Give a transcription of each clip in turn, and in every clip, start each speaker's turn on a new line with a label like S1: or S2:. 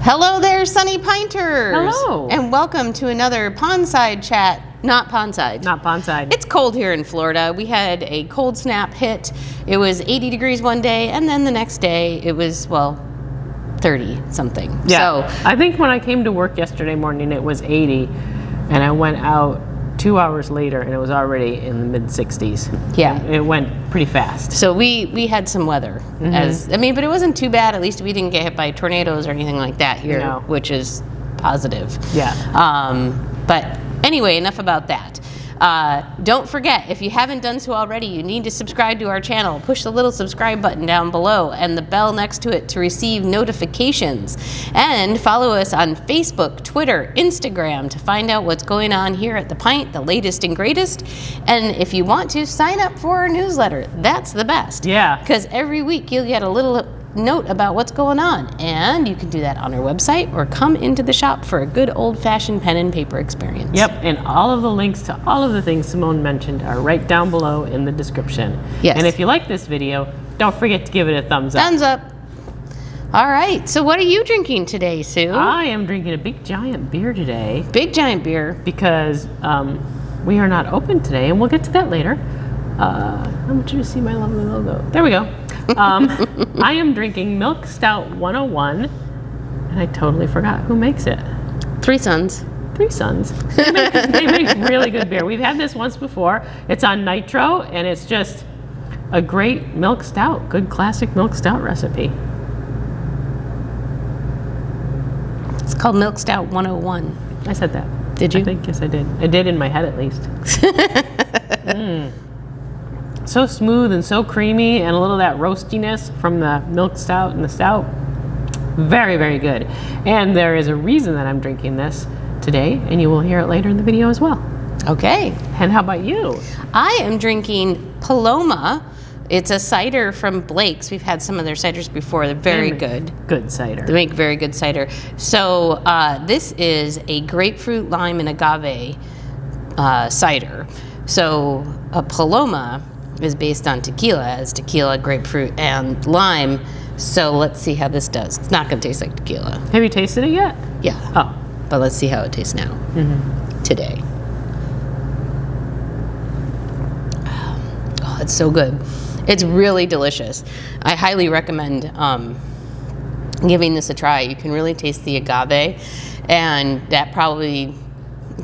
S1: Hello there, Sunny Pinters.
S2: Hello.
S1: And welcome to another Pondside chat. Not Pondside.
S2: Not Pondside.
S1: It's cold here in Florida. We had a cold snap hit. It was 80 degrees one day, and then the next day it was, 30 something.
S2: Yeah.
S1: So
S2: I think when I came to work yesterday morning, it was 80, and I went out 2 hours later, and it was already in the mid-60s.
S1: Yeah.
S2: And it went pretty fast.
S1: So we had some weather, but it wasn't too bad. At least we didn't get hit by tornadoes or anything like that here,
S2: No.
S1: which is positive.
S2: Yeah.
S1: But anyway, enough about that. Don't forget, if you haven't done so already, you need to subscribe to our channel. Push the little subscribe button down below and the bell next to it to receive notifications. And follow us on Facebook, Twitter, Instagram to find out what's going on here at The Pint, the latest and greatest. And if you want to, sign up for our newsletter. That's the best.
S2: Yeah.
S1: Because every week you'll get a little note about what's going on, and you can do that on our website or come into the shop for a good old-fashioned pen and paper experience.
S2: Yep, and all of the links to all of the things Simone mentioned are right down below in the description.
S1: Yes.
S2: And if you like this video, don't forget to give it a thumbs up.
S1: Thumbs up. All right, so what are you drinking today, Sue?
S2: I am drinking a big giant beer today
S1: Big giant beer.
S2: because we are not open today, and we'll get to that later. I want you to see my lovely logo. There we go. I am drinking Milk Stout 101, and I totally forgot who makes it.
S1: Three Sons.
S2: Three Sons. They make really good beer. We've had this once before. It's on nitro, and it's just a great milk stout, good classic milk stout recipe.
S1: It's called Milk Stout 101.
S2: I said that.
S1: Did you?
S2: I think, yes, I did. I did in my head, at least. So smooth and so creamy, and a little of that roastiness from the milk stout and the stout. Very, very good. And there is a reason that I'm drinking this today, and you will hear it later in the video as well.
S1: Okay.
S2: And how about you?
S1: I am drinking Paloma. It's a cider from Blake's. We've had some of their ciders before. They're very good.
S2: Good cider.
S1: They make very good cider. So this is a grapefruit, lime, and agave cider. So a Paloma is based on tequila, as tequila, grapefruit, and lime. So let's see how this does. It's not going to taste like tequila.
S2: Have you tasted it yet?
S1: Yeah.
S2: Oh.
S1: But let's see how it tastes now. Today. Oh, it's so good. It's really delicious. I highly recommend giving this a try. You can really taste the agave, and that probably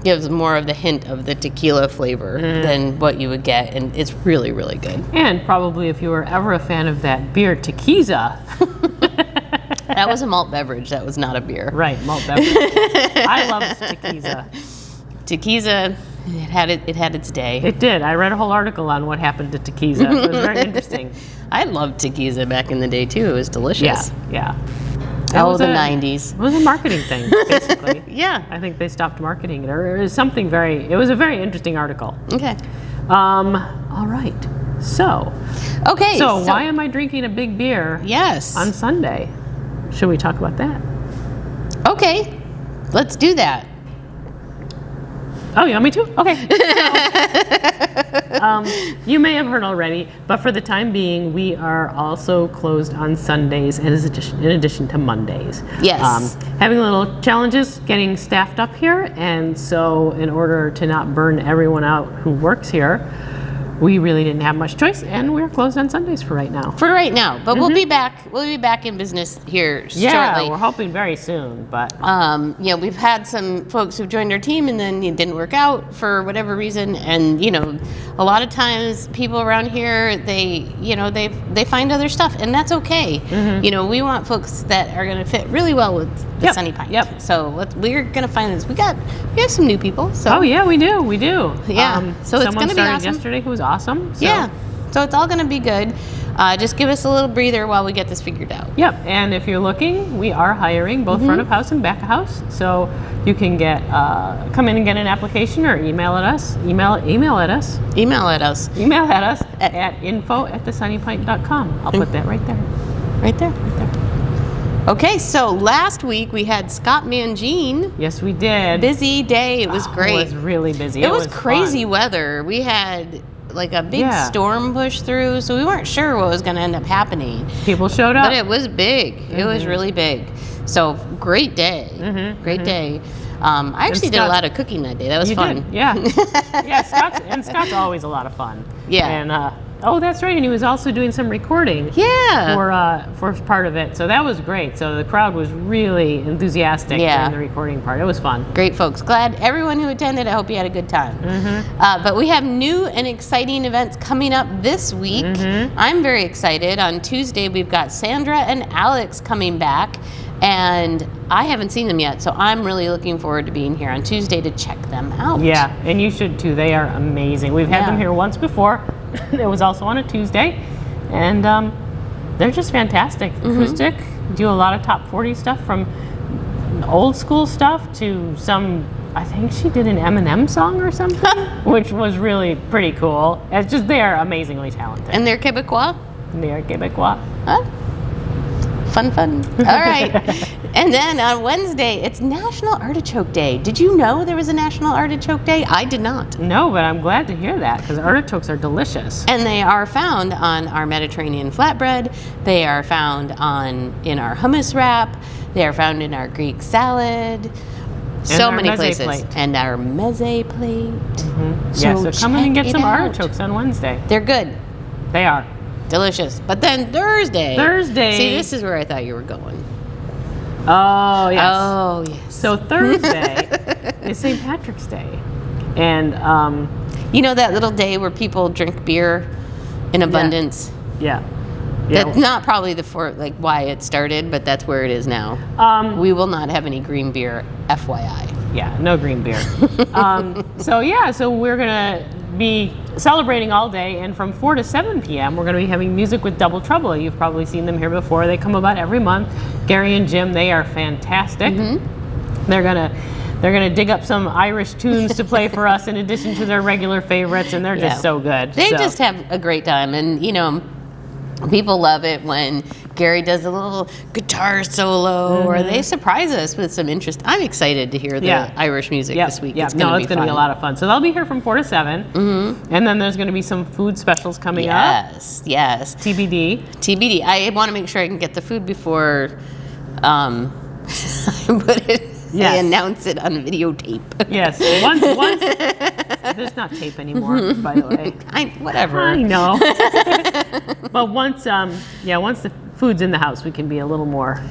S1: gives more of the hint of the tequila flavor than what you would get, and it's really, really good. And
S2: probably if you were ever a fan of that beer Tequiza.
S1: That was a malt beverage. That was not a beer.
S2: Right, malt beverage. I love Tequiza.
S1: Tequiza, it had its day.
S2: It did. I read a whole article on what happened to Tequiza. It was very interesting.
S1: I loved Tequiza back in the day too. It was delicious.
S2: Yeah.
S1: Oh, the 90s.
S2: It was a marketing thing, basically.
S1: Yeah.
S2: I think they stopped marketing it, or it was something it was a very interesting article.
S1: Okay.
S2: All right. So why am I drinking a big beer on Sunday? Should we talk about that?
S1: Okay. Let's do that.
S2: Oh, you want me to? Okay. You may have heard already, but for the time being, we are also closed on Sundays in addition to Mondays.
S1: Yes.
S2: Having little challenges getting staffed up here, and so in order to not burn everyone out who works here, we really didn't have much choice, and we're closed on Sundays for right now.
S1: But we'll be back. We'll be back in business here shortly.
S2: Yeah, we're hoping very soon. But
S1: we've had some folks who've joined our team, and then it didn't work out for whatever reason. And a lot of times people around here, they find other stuff, and that's okay. We want folks that are going to fit really well with the Sunny Pint.
S2: Yep.
S1: So we're going to find this. We have some new people. So.
S2: Oh yeah, we do.
S1: Yeah. So it's going to be awesome.
S2: Yesterday who was awesome. So.
S1: Yeah, so it's all going to be good. Just give us a little breather while we get this figured out.
S2: Yep, and if you're looking, we are hiring both front of house and back of house. So you can come in and get an application, or email at us at info@thesunnypint.com. I'll put that right there.
S1: Right there. Okay, so last week we had Scott Mangine.
S2: Yes, we did.
S1: Busy day. It was great.
S2: It was really busy.
S1: It was crazy weather. We had like a big storm pushed through, so we weren't sure what was going to end up happening.
S2: People showed up.
S1: But it was big. It was really big. So great day. Great day. I actually did a lot of cooking that day. That was fun.
S2: Did. Yeah. Yeah, Scott's always a lot of fun.
S1: Yeah.
S2: And oh, that's right. And he was also doing some recording.
S1: Yeah.
S2: For part of it. So that was great. So the crowd was really enthusiastic during the recording part. It was fun.
S1: Great folks. Glad everyone who attended. I hope you had a good time. But we have new and exciting events coming up this week. I'm very excited. On Tuesday, we've got Sandra and Alex coming back. And I haven't seen them yet, so I'm really looking forward to being here on Tuesday to check them out.
S2: Yeah, and you should too. They are amazing. We've had them here once before. It was also on a Tuesday. And they're just fantastic. Acoustic, do a lot of top 40 stuff, from old school stuff to some, I think she did an Eminem song or something, which was really pretty cool. It's just, they're amazingly talented.
S1: And they're Quebecois?
S2: They're Quebecois.
S1: Huh? Fun. All right. And then on Wednesday, it's National Artichoke Day. Did you know there was a National Artichoke Day? I did not.
S2: No, but I'm glad to hear that, because artichokes are delicious.
S1: And they are found on our Mediterranean flatbread. They are found in our hummus wrap. They are found in our Greek salad. So many places.
S2: Plate.
S1: And our meze plate.
S2: So come in and get some artichokes on Wednesday.
S1: They're good.
S2: They are.
S1: Delicious. But then Thursday. See, this is where I thought you were going.
S2: Oh, yes.
S1: Oh, yes.
S2: So Thursday is St. Patrick's Day. And,
S1: you know that little day where people drink beer in abundance?
S2: Yeah.
S1: That's not probably why it started, but that's where it is now. We will not have any green beer, FYI.
S2: Yeah, no green beer. So we're going to be celebrating all day, and from 4 to 7 p.m. we're going to be having music with Double Trouble. You've probably seen them here before. They come about every month. Gary and Jim, they are fantastic. They're gonna dig up some Irish tunes to play for us in addition to their regular favorites, and they're just so good.
S1: They just have a great time, and people love it when Gary does a little guitar solo, or they surprise us with some interest. I'm excited to hear the Irish music this week. It's going to be
S2: a lot of fun. So they'll be here from 4 to 7. And then there's going to be some food specials coming up.
S1: Yes. TBD. I want to make sure I can get the food before I announce it on videotape.
S2: Yes. Once there's not tape anymore, by the way.
S1: Whatever.
S2: I know. But once the food's in the house, we can be a little more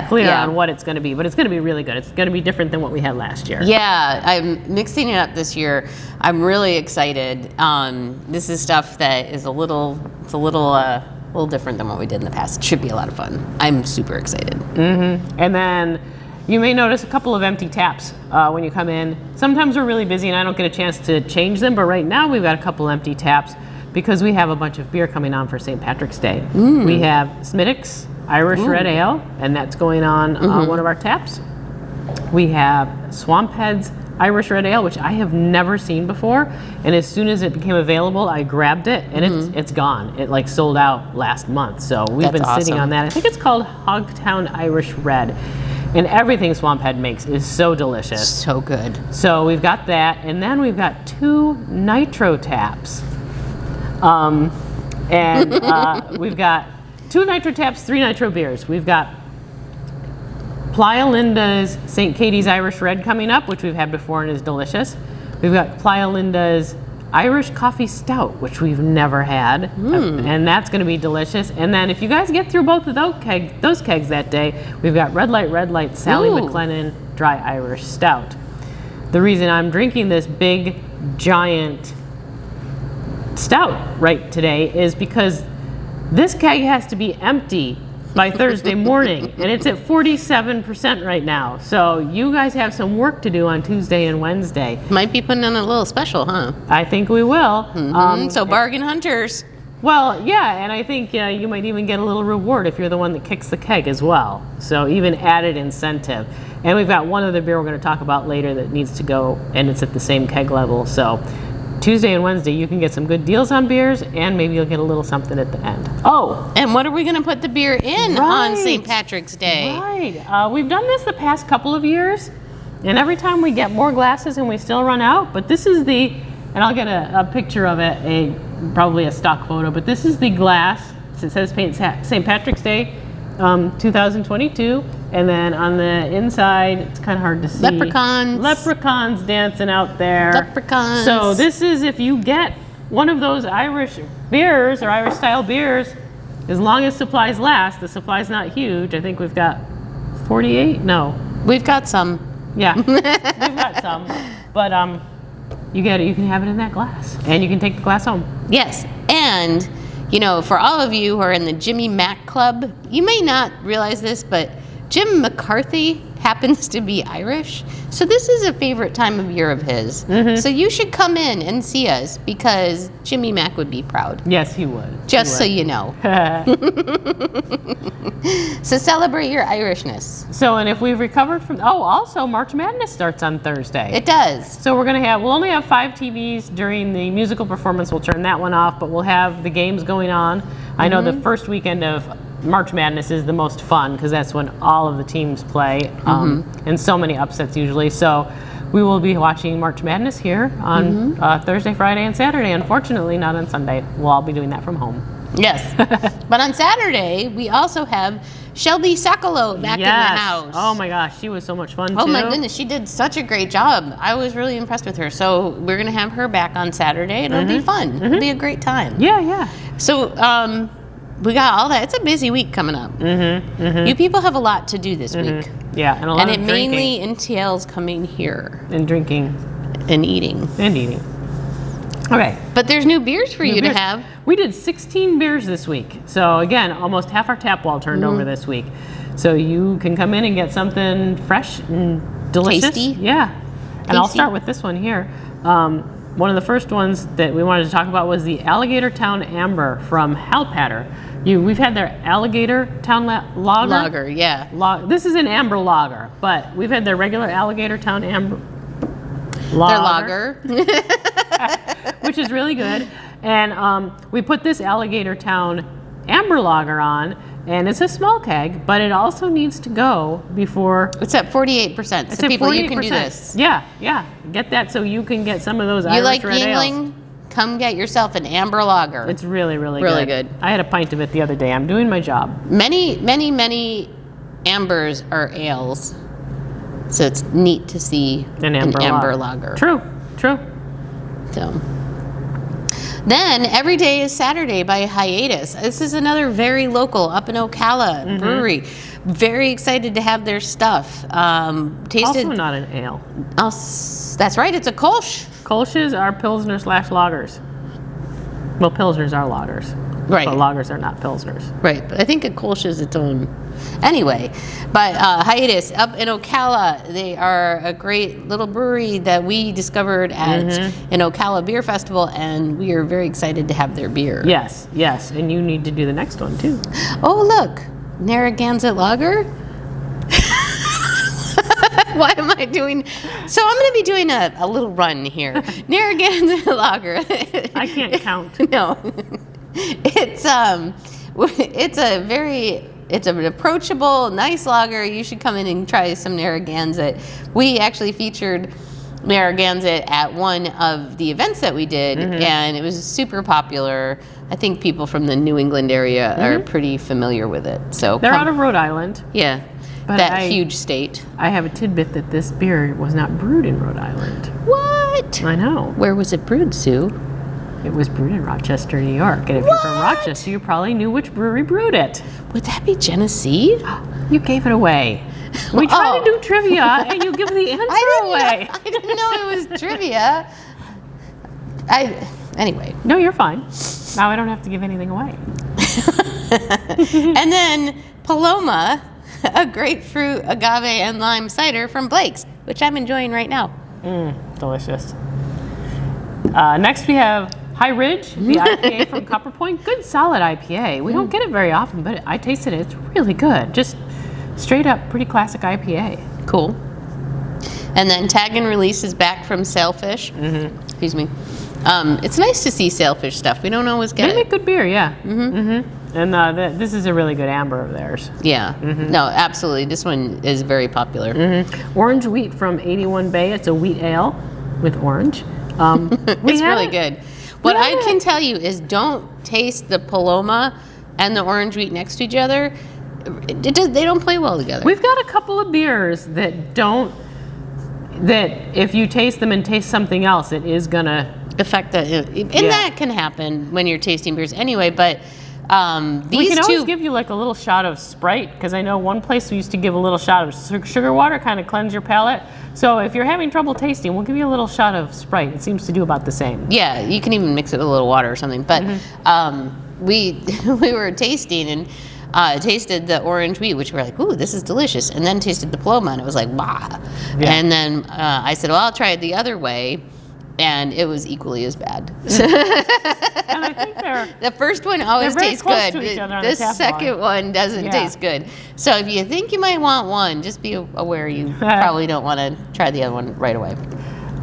S2: clear on what it's going to be. But it's going to be really good. It's going to be different than what we had last year. Yeah,
S1: I'm mixing it up this year. I'm really excited. This is stuff that is a little different than what we did in the past. It should be a lot of fun. I'm super excited.
S2: And then you may notice a couple of empty taps when you come in. Sometimes we're really busy and I don't get a chance to change them, but right now we've got a couple empty taps because we have a bunch of beer coming on for St. Patrick's Day. We have Smithwick's Irish Red Ale, and that's going on one of our taps. We have Swamphead's Irish Red Ale, which I have never seen before, and as soon as it became available, I grabbed it, and it's gone. It sold out last month, so we've been sitting on that. I think it's called Hoggetown Irish Red. And everything Swamphead makes is so delicious.
S1: So good.
S2: So we've got that, and then we've got 2 nitro taps. We've got 2 nitro taps, 3 nitro beers. We've got Playa Linda's St. Katie's Irish Red coming up, which we've had before and is delicious. We've got Playa Linda's Irish Coffee Stout, which we've never had, and that's going to be delicious. And then if you guys get through both of those kegs that day, we've got Red Light Sally MacLennane Dry Irish Stout. The reason I'm drinking this big, giant stout right today is because this keg has to be empty by Thursday morning, and it's at 47% right now. So you guys have some work to do on Tuesday and Wednesday.
S1: Might be putting on a little special, huh?
S2: I think we will.
S1: So bargain hunters.
S2: Well, yeah, and I think you might even get a little reward if you're the one that kicks the keg as well. So even added incentive. And we've got one other beer we're going to talk about later that needs to go, and it's at the same keg level. So Tuesday and Wednesday, you can get some good deals on beers, and maybe you'll get a little something at the end. Oh!
S1: And what are we going to put the beer in on St. Patrick's Day?
S2: Right. We've done this the past couple of years, and every time we get more glasses and we still run out, but this is and I'll get a picture of it, a probably a stock photo, but this is the glass. It says St. Patrick's Day 2022, and then on the inside, it's kind of hard to see. Leprechauns dancing out there.
S1: Leprechauns.
S2: So this is if you get one of those Irish beers or Irish style beers, as long as supplies last. The supply's not huge. I think we've got 48. No,
S1: we've got some.
S2: Yeah, we've got some, but you get it. You can have it in that glass, and you can take the glass home.
S1: Yes, and you know, for all of you who are in the Jimmy Mac Club, you may not realize this, but Jim McCarthy happens to be Irish. So this is a favorite time of year of his. So you should come in and see us because Jimmy Mac would be proud.
S2: Yes, he would.
S1: Just so you know. So celebrate your Irishness.
S2: So, and if we've recovered from, also March Madness starts on Thursday.
S1: It does.
S2: So we'll only have 5 TVs during the musical performance. We'll turn that one off, but we'll have the games going on. I know the first weekend of March Madness is the most fun because that's when all of the teams play, and so many upsets usually. So we will be watching March Madness here on Thursday, Friday, and Saturday. Unfortunately, not on Sunday. We'll all be doing that from home.
S1: Yes. But on Saturday, we also have Shelby Sokolow back in the house.
S2: Oh my gosh, she was so much fun too.
S1: Oh my goodness, she did such a great job. I was really impressed with her. So we're going to have her back on Saturday, and it'll be fun. It'll be a great time.
S2: Yeah.
S1: So we got all that. It's a busy week coming up. You people have a lot to do this week.
S2: Yeah, and a lot of drinking.
S1: And it mainly entails coming here.
S2: And drinking.
S1: And eating.
S2: Okay.
S1: But there's new beers for you to have.
S2: We did 16 beers this week. So again, almost half our tap wall turned over this week. So you can come in and get something fresh and delicious. Tasty. Yeah. And I'll start with this one here. One of the first ones that we wanted to talk about was the Alligator Town Amber from Halpatter. We've had their Alligator Town Lager. This is an amber lager, but we've had their regular Alligator Town Amber lager. Which is really good. And we put this Alligator Town Amber Lager on, and it's a small keg, but it also needs to go before...
S1: It's at 48%, so people, you can do this.
S2: Yeah. Get that so you can get some of those Irish Red
S1: You like
S2: ales.
S1: Yingling? Come get yourself an Amber Lager.
S2: It's really good. I had a pint of it the other day. I'm doing my job.
S1: Many ambers are ales, so it's neat to see an amber lager.
S2: True.
S1: So... Then Every Day is Saturday by Hiatus. This is another very local up in Ocala brewery. Very excited to have their stuff.
S2: Also not an ale.
S1: That's right. It's a Kolsch.
S2: Kolsch's are Pilsner/lagers. Well, Pilsners are lagers.
S1: Right.
S2: But lagers are not Pilsners.
S1: Right. But I think a Kolsch is its own. Anyway, but Hiatus up in Ocala, they are a great little brewery that we discovered at an Ocala Beer Festival, and we are very excited to have their beer.
S2: Yes, and you need to do the next one too.
S1: Oh, look, Narragansett Lager. Why am I doing? So I'm going to be doing a little run here. Narragansett Lager.
S2: I can't count.
S1: No, it's an approachable, nice lager. You should come in and try some Narragansett. We actually featured Narragansett at one of the events that we did, and it was super popular. I think people from the New England area are pretty familiar with it. So
S2: they're out of Rhode Island.
S1: Yeah, but that huge state.
S2: I have a tidbit that this beer was not brewed in Rhode Island.
S1: What?
S2: I know.
S1: Where was it brewed, Sue?
S2: It was brewed in Rochester, New York. And if you're from Rochester, you probably knew which brewery brewed it.
S1: Would that be Genesee?
S2: You gave it away. We try to do trivia, and you give the answer away.
S1: I didn't know it was trivia. Anyway.
S2: No, you're fine. Now I don't have to give anything away.
S1: And then Paloma, a grapefruit, agave, and lime cider from Blake's, which I'm enjoying right now.
S2: Delicious. Next we have High Ridge, the IPA from Copperpoint. Good, solid IPA. We don't get it very often, but I tasted it. It's really good. Just straight up, pretty classic IPA.
S1: Cool. And then Tag and Release is back from Sailfish. Excuse me. It's nice to see Sailfish stuff. We don't always get it.
S2: They make good beer, yeah. And this is a really good amber of theirs.
S1: Yeah. No, absolutely. This one is very popular.
S2: Orange Wheat from 81 Bay. It's a wheat ale with orange.
S1: It's really good. What I can tell you is don't taste the Paloma and the orange wheat next to each other. They don't play well together.
S2: We've got a couple of beers that if you taste them and taste something else, it is gonna
S1: affect that. And that can happen when you're tasting beers anyway, but these
S2: we can always
S1: two
S2: give you like a little shot of Sprite, because I know one place we used to give a little shot of sugar water, kind of cleanse your palate. So if you're having trouble tasting, we'll give you a little shot of Sprite. It seems to do about the same.
S1: Yeah, you can even mix it with a little water or something. But we were tasting and tasted the orange wheat, which we're like, ooh, this is delicious. And then tasted the Paloma, and it was like, bah. Yeah. And then I said, well, I'll try it the other way. And it was equally as bad.
S2: And I think
S1: the first one always tastes good. The second one doesn't taste good. So if you think you might want one, just be aware you probably don't want to try the other one right away.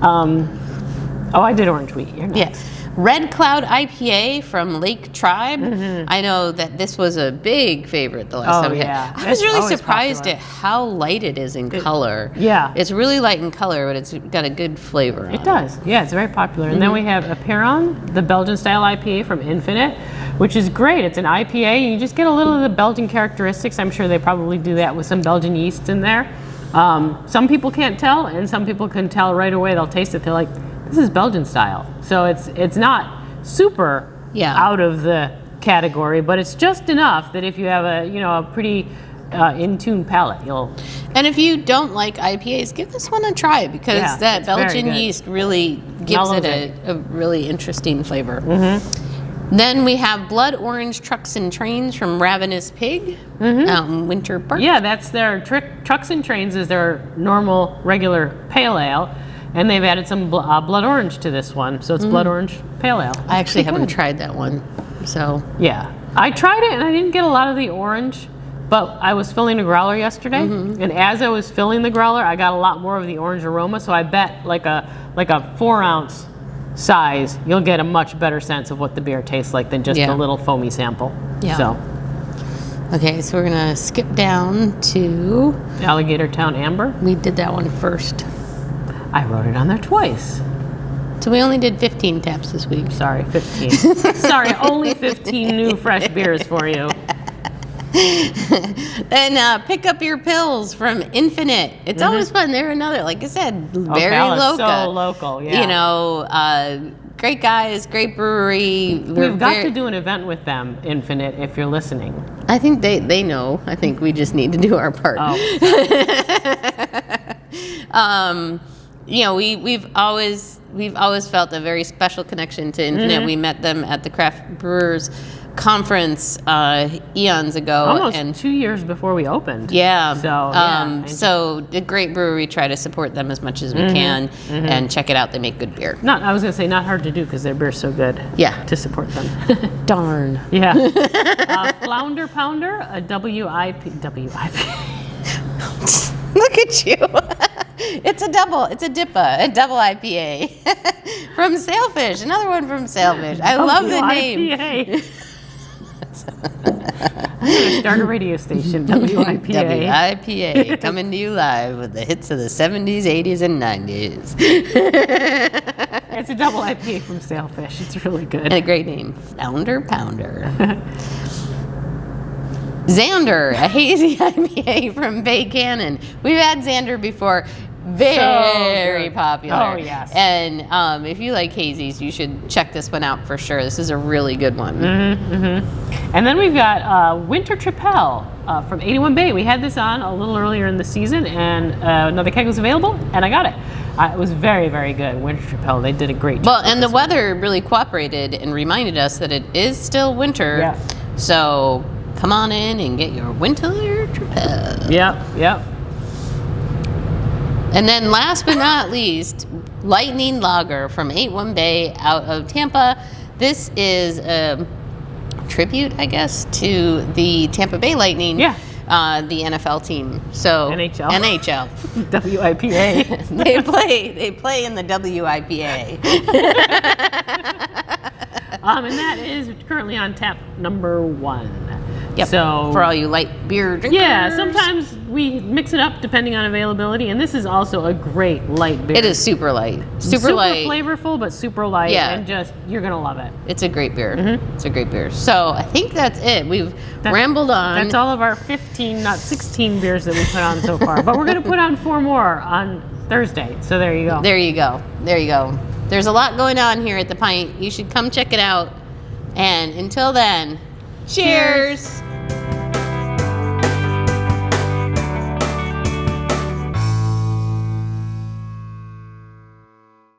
S2: I did orange wheat. You're nice.
S1: Yeah. Red Cloud IPA from Lake Tribe. I know that this was a big favorite the last time we had. I was really surprised at how light it is in color.
S2: Yeah.
S1: It's really light in color, but it's got a good flavor on it.
S2: It does. Yeah, it's very popular. And then we have Apeiron, the Belgian style IPA from Infinite, which is great. It's an IPA, and you just get a little of the Belgian characteristics. I'm sure they probably do that with some Belgian yeast in there. Some people can't tell, and some people can tell right away. They'll taste it. They're like, this is Belgian style. So it's not super out of the category, but it's just enough that if you have a pretty in-tune palate, you'll...
S1: And if you don't like IPAs, give this one a try, because that Belgian yeast really gives it a really interesting flavor. Then we have Blood Orange Trucks and Trains from Ravenous Pig out in Winter Park.
S2: Yeah, that's their Trucks and Trains is their normal, regular pale ale. And they've added some blood orange to this one, so it's blood orange pale ale.
S1: I actually haven't tried that one, so.
S2: Yeah, I tried it and I didn't get a lot of the orange, but I was filling a growler yesterday, and as I was filling the growler, I got a lot more of the orange aroma. So I bet like a 4-ounce size, you'll get a much better sense of what the beer tastes like than just a little foamy sample.
S1: Yeah.
S2: So.
S1: Okay, so we're gonna skip down to
S2: Alligator Town Amber.
S1: We did that one first.
S2: I wrote it on there twice.
S1: So we only did 15 taps this week.
S2: Sorry, 15. Sorry, only 15 new fresh beers for you.
S1: And Pick Up Your Pills from Infinite. It's always fun. They're another, like I said, very local.
S2: So local, yeah.
S1: You know, great guys, great brewery.
S2: We've got to do an event with them, Infinite, if you're listening.
S1: I think they know. I think we just need to do our part. You know, we've always felt a very special connection to Infinite. We met them at the Craft Brewers Conference eons ago,
S2: almost 2 years before we opened.
S1: Yeah.
S2: So
S1: so a great brewery. Try to support them as much as we can, and check it out. They make good beer.
S2: I was gonna say not hard to do because their beer's so good.
S1: Yeah.
S2: To support them.
S1: Darn.
S2: Yeah. Flounder Pounder, a WIP.
S1: Look at you. It's a double IPA from Sailfish. Another one from Sailfish. I love the name.
S2: I'm going to start a radio station, WIPA.
S1: WIPA, coming to you live with the hits of the 70s, 80s, and 90s.
S2: It's a double IPA from Sailfish. It's really good.
S1: And a great name, Flounder Pounder. Xander, a hazy IPA from Bay Cannon. We've had Xander before. Very popular.
S2: Oh, yes.
S1: And if you like hazies, you should check this one out for sure. This is a really good one.
S2: And then we've got Winter Tripel from 81 Bay. We had this on a little earlier in the season, and another keg was available, and I got it. It was very, very good. Winter Tripel, they did a great job.
S1: Well, and the weather really cooperated and reminded us that it is still winter.
S2: Yeah.
S1: So come on in and get your Winter Tripel.
S2: Yep.
S1: And then last but not least, Lightning Lager from 81 Bay out of Tampa. This is a tribute, I guess, to the Tampa Bay Lightning, the NFL team. So NHL.
S2: WIPA.
S1: They play in the WIPA.
S2: And that is currently on tap number 1.
S1: Yep.
S2: So
S1: for all you light beer drinkers.
S2: yeah, sometimes we mix it up depending on availability, and this is also a great light beer.
S1: It is super light. Super light.
S2: Flavorful, but super light,
S1: Yeah.
S2: and just, you're going to love it.
S1: It's a great beer. It's a great beer. So I think that's it. We've rambled on.
S2: That's all of our 15, not 16 beers that we put on so far. But we're going to put on 4 more on Thursday. So there you go.
S1: There you go. There you go. There's a lot going on here at the Pint. You should come check it out. And until then, cheers.